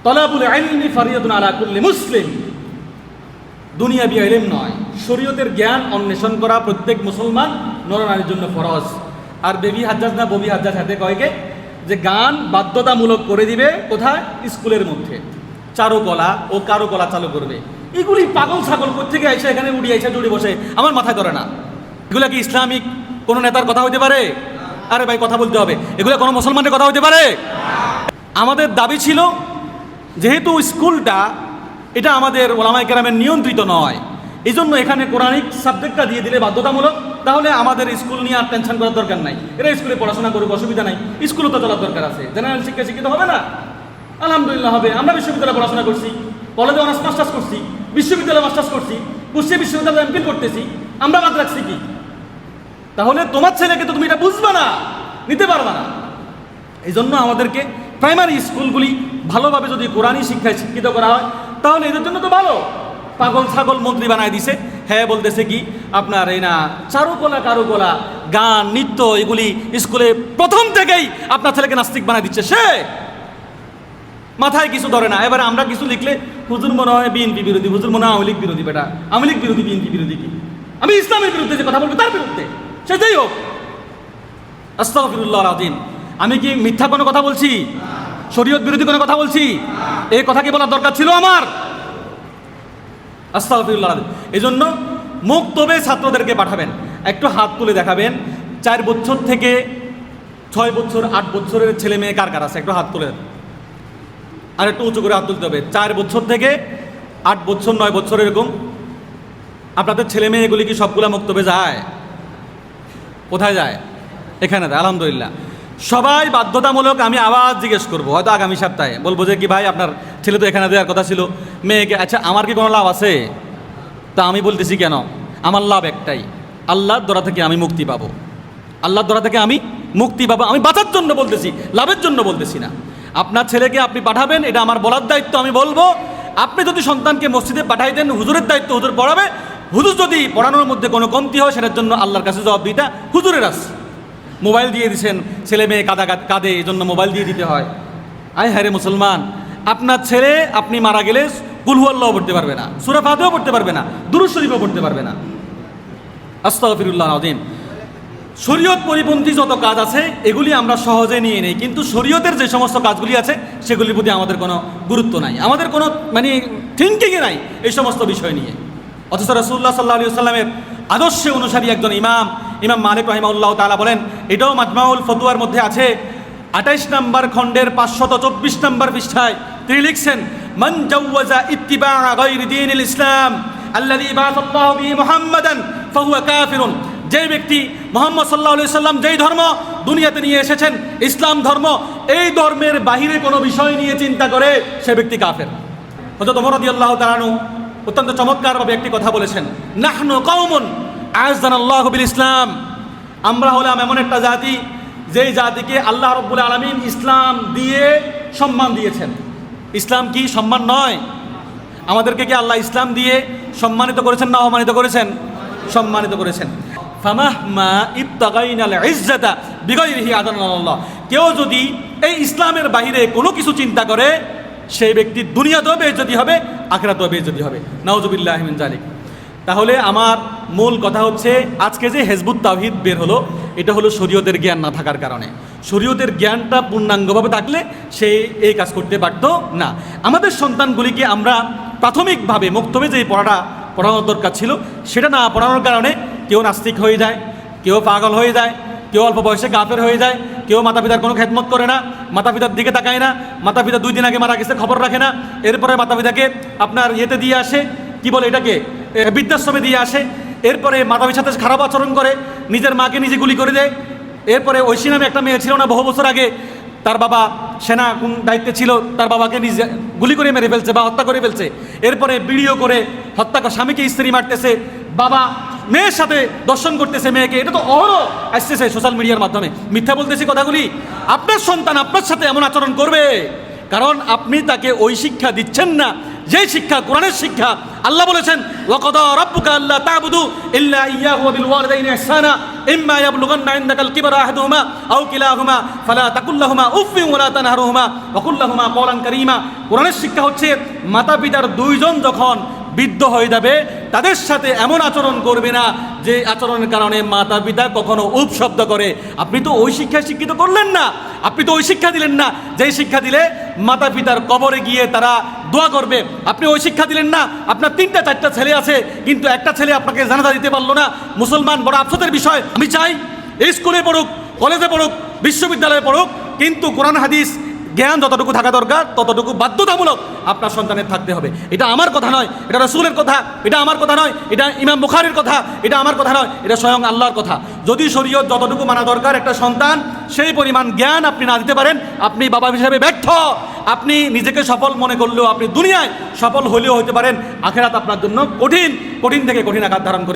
তলাবুল ইলমি ফারিয়াতুন আলা কুল্লি মুসলিম, দুনিয়াবি ইলম নয়, শরীয়তের জ্ঞান অন্বেষণ করা প্রত্যেক মুসলমান নরনারীর জন্য ফরজ। আর বেবি হাজ্জাজ না ববি হাজ্জাজ হাতে কয়কে যে গান বাধ্যতামূলক করে দিবে কোথায়? স্কুলের মধ্যে চারুকলা ও কারুকলা চালু করবে। এগুলি পাগল ছাগল কোত্থেকে আইসা এখানে উড়িয়ে আইসা জুড়ে বসে, আমার মাথায় ধরে না। এগুলা কি ইসলামিক কোনো নেতার কথা হইতে পারে? আরে ভাই কথা বলতে হবে, এগুলো কোনো মুসলমানের কথা হইতে পারে? আমাদের দাবি ছিল যেহেতু স্কুলটা এটা আমাদের ওলামায়ে কেরামের নিয়ন্ত্রিত নয়, এই জন্য এখানে কোরআনিক সাবজেক্টটা দিয়ে দিলে বাধ্যতামূলক, তাহলে আমাদের স্কুল নিয়ে আর টেনশন করার দরকার নাই। এরা স্কুলে পড়াশোনা করুক, অসুবিধা নাই, স্কুলও তো চলার দরকার আছে। জেনারেল শিক্ষা শিক্ষিত হবে না? আলহামদুলিল্লাহ হবে। আমরা বিশ্ববিদ্যালয়ে পড়াশোনা করছি, কলেজে অনার্স মাস্টার্স করছি, বিশ্ববিদ্যালয়ে মাস্টার্স করছি, কুষ্টিয়া বিশ্ববিদ্যালয়ে এমফিল করতেছি, আমরা বাদ রাখছি কি? তাহলে তোমার ছেলেকে তো তুমি এটা বুঝবা না, নিতে পারবা না। এই জন্য আমাদেরকে প্রাইমারি স্কুলগুলি ভালোভাবে যদি কোরআনী শিক্ষায় শিক্ষিত করা হয় তাহলে এদের জন্য তো ভালো। পাগল ছাগল মন্ত্রী বানায় দিছে, হ্যাঁ বলতেছে কি আপনার এই না চারুকলা কারুকলা গান নৃত্য এগুলি স্কুলে প্রথম থেকেই আপনার ছেলেকে নাস্তিক বানায় দিচ্ছে, সে মাথায় কিছু ধরে না। এবারে আমরা কিছু লিখলে হুজুর মনে হয় বিএনপি বিরোধী, হুজুর মনে হয় আওয়ামী লীগ বিরোধী। বেটা আওয়ামী লীগ বিরোধী বিএনপি বিরোধী কি? আমি ইসলামের বিরুদ্ধে যে কথা বলবো তার বিরুদ্ধে, সেটাই হোক। আস্তাগফিরুল্লাহ আযীম। আমি কি মিথ্যা কোনো কথা বলছি? শরীয়ত বিরোধী কোনো কথা বলছি? এই কথা কি বলার দরকার ছিল আমার? আস্তাগফিরুল্লাহ আযীম। এই জন্য মুক্তবে ছাত্রদেরকে পাঠাবেন, একটু হাত তুলে দেখাবেন 4 বছর থেকে 6 বছর 8 বছরের ছেলে মেয়ে কার কার আছে? একটু হাত তুলে, আর একটু উঁচু করে হাত তুলতে হবে। 4 বছর থেকে 8 বছর 9 বছর এরকম আপনাদের ছেলে মেয়ে এগুলি কি সবগুলা মুক্তবে যায়? কোথায় যায়? এখানে যায়। আলহামদুলিল্লাহ। সবাই বাধ্যতামূলক, আমি আবার জিজ্ঞেস করবো হয়তো আগামী সপ্তাহে, বলবো যে কি ভাই আপনার ছেলে তো এখানে দেওয়ার কথা ছিল, মেয়েকে, আচ্ছা আমার কি কোনো লাভ আছে? তা আমি বলতেছি কেন, আমার লাভ একটাই, আল্লাহর দরা থেকে আমি মুক্তি পাবো, আল্লাহর দরা থেকে আমি মুক্তি পাবো। আমি বাঁচার জন্য বলতেছি, লাভের জন্য বলতেছি না। আপনার ছেলেকে আপনি পাঠাবেন, এটা আমার বলার দায়িত্ব। আমি বলবো আপনি যদি সন্তানকে মসজিদে পাঠাই দেন, হুজুরের দায়িত্ব, হুজুর পড়াবে। হুজুর যদি পড়ানোর মধ্যে কোনো কমতি হয় সেটার জন্য আল্লাহর কাছে জবাবদিহিতা হুজুরের আছে। মোবাইল দিয়ে দিয়েছেন, ছেলে মেয়ে কাঁদে, এই জন্য মোবাইল দিয়ে দিতে হয়। আয় হ্যাঁ রে মুসলমান, আপনার ছেলে আপনি মারা গেলে কুল হুয়াল্লাহও পড়তে পারবে না, সূরা ফাতিহাও পড়তে পারবে না, দুরূদ শরীফও পড়তে পারবে না। আস্তাগফিরুল্লাহ আযীম। শরীয়ত পরিপন্থী যত কাজ আছে এগুলি আমরা সহজে নিয়ে নেই, কিন্তু শরীয়তের যে সমস্ত কাজগুলি আছে সেগুলির প্রতি আমাদের কোনো গুরুত্ব নাই, আমাদের কোনো থিঙ্কিংই নাই এই সমস্ত বিষয় নিয়ে। অথচ রাসূলুল্লাহ সাল্লাল্লাহু আলাইহি ওয়াসাল্লামের আদর্শে অনুসারী একজন ইমাম মালিক রাহিমাহুল্লাহ তাআলা বলেন, এটাও মাজমাউল ফতুয়ার মধ্যে আছে 28 নম্বর খণ্ডের 524 নম্বর পৃষ্ঠায় তিনি লিখছেন, মান জাওয়াজা ইত্তিবা গায়রি দীনিল ইসলাম আল্লাযী বা'আসাল্লাহু বিহি মুহাম্মাদান ফাহুয়া কাফিরুন। যে ব্যক্তি মুহাম্মদ সাল্লাল্লাহু আলাইহি ওয়াসাল্লাম যেই ধর্ম দুনিয়াতে নিয়ে এসেছেন, ইসলাম ধর্ম, এই ধর্মের বাহিরে কোনো বিষয় নিয়ে চিন্তা করে সে ব্যক্তি কাফের। হযরত ওমর রাদিয়াল্লাহু তাআলা আনহু অত্যন্ত চমৎকারভাবে একটি কথা বলেছেন, নাহনু কওমুন আ'আযানাল্লাহু বিল ইসলাম। আমরা হলাম এমন একটা জাতি যেই জাতিকে আল্লাহ রাব্বুল আলামিন ইসলাম দিয়ে সম্মান দিয়েছেন। ইসলাম কি সম্মান নয়? আমাদেরকে কি আল্লাহ ইসলাম দিয়ে সম্মানিত করেছেন না অপমানিত করেছেন? সম্মানিত করেছেন। ফামাহমা ইবতাগাইনাল ইজ্জাতা বিগাইরিহি আযানাল্লাহ। কেউ যদি এই ইসলামের বাইরে কোনো কিছু চিন্তা করে সেই ব্যক্তি দুনিয়াতেও বেইজ্জতি হবে, আখিরাতেও বেইজ্জতি হবে। নাউযুবিল্লাহি মিন যালিক। তাহলে আমার মূল কথা হচ্ছে, আজকে যে হিজবুত তাওহীদ বের হলো, এটা হলো শরীয়তের জ্ঞান না থাকার কারণে। শরীয়তের জ্ঞানটা পূর্ণাঙ্গভাবে থাকলে সে এই কাজ করতে পারত না। আমাদের সন্তানগুলিকে আমরা প্রাথমিকভাবে মুক্তবে যে পড়ানোর দরকার ছিল সেটা না পড়ানোর কারণে কেউ নাস্তিক হয়ে যায়, কেউ পাগল হয়ে যায়, কেউ অল্প বয়সে কাফের হয়ে যায়, কেউ মাতা পিতার কোনো খেদমত করে না, মাতা পিতার দিকে তাকায় না, মাতা পিতা 2 দিন আগে মারা গেছে খবর রাখে না, এরপরে মাতা পিতাকে আপনার ইয়েতে দিয়ে আসে, কি বলে এটাকে, বৃদ্ধাশ্রমে দিয়ে আসে, এরপরে মাতা পিতার সাথে খারাপ আচরণ করে, নিজের মাকে নিজে গুলি করে দেয়। এরপরে ঐশী নামে একটা মেয়ে ছিল না, বহু বছর আগে তার বাবা সেনা কোন দায়িত্বে ছিল, তার বাবাকে নিজে গুলি করে মেরে ফেলছে বা হত্যা করে ফেলছে। এরপরে ভিডিও করে হত্যা করে স্বামীকে স্ত্রী মারতেছে, বাবা মেয়ের সাথে দর্শন করতেছে মেয়েকে। এটা তো অহরহ আসতেছে সোশ্যাল মিডিয়ার মাধ্যমে। মিথ্যা বলতেছি কথাগুলি? আপনার সন্তান আপনার সাথে এমন আচরণ করবে কারণ আপনি তাকে ওই শিক্ষা দিচ্ছেন না যেই শিক্ষা কোরআনের শিক্ষা। আল্লাহ বলেছেন, ওয়াকাদা রাব্বুকা আল্লা তা'বুদু ইল্লা ইয়্যাহু ওয়া বিল ওয়ালিদাইনি ইহসানা, ইম্মা ইয়াবলুগান্না ইনদাকাল কিবরা আহাদুহুমা আও কিলাহুমা ফালা তাকুল লাহুমা উফফিন ওয়ালা তানহারহুমা ওয়া কুল লাহুমা কওলান কারীমা। কোরআনের শিক্ষা হচ্ছে মাতা পিতার দুইজন যখন বৃদ্ধ হয়ে যাবে তাদের সাথে এমন আচরণ করবে না যে আচরণের কারণে মাতা পিতা কখনো উপশব্দ করে। আপনি তো ওই শিক্ষায় শিক্ষিত করলেন না, আপনি তো ওই শিক্ষা দিলেন না যেই শিক্ষা দিলে মাতা পিতার কবরে গিয়ে তারা দোয়া করবে। আপনি ওই শিক্ষা দিলেন না, আপনার 3টা 4টা ছেলে আছে কিন্তু একটা ছেলে আপনাকে জানাজা দিতে পারলো না। মুসলমান বড় আফসোসের বিষয়। আমি চাই স্কুলে পড়ুক, কলেজে পড়ুক, বিশ্ববিদ্যালয়ে পড়ুক, কিন্তু কোরআন হাদিস জ্ঞান যতটুকু থাকা দরকার ততটুকু বাধ্যতামূলক আপনার সন্তানের থাকতে হবে। এটা আমার কথা নয়, এটা রাসূলের কথা, এটা আমার কথা নয়, এটা ইমাম বুখারীর কথা, এটা আমার কথা নয়, এটা স্বয়ং আল্লাহর কথা। যদি শরীয়ত যতটুকু মানা দরকার একটা সন্তান সেই পরিমাণ জ্ঞান আপনি না দিতে পারেন, আপনি বাবা হিসেবে ব্যর্থ। আপনি নিজেকে সফল মনে করলেও আপনি দুনিয়ায় সফল হলেও হতে পারেন, আখেরাত আপনার জন্য কঠিন থেকে কঠিন আকার ধারণ করে।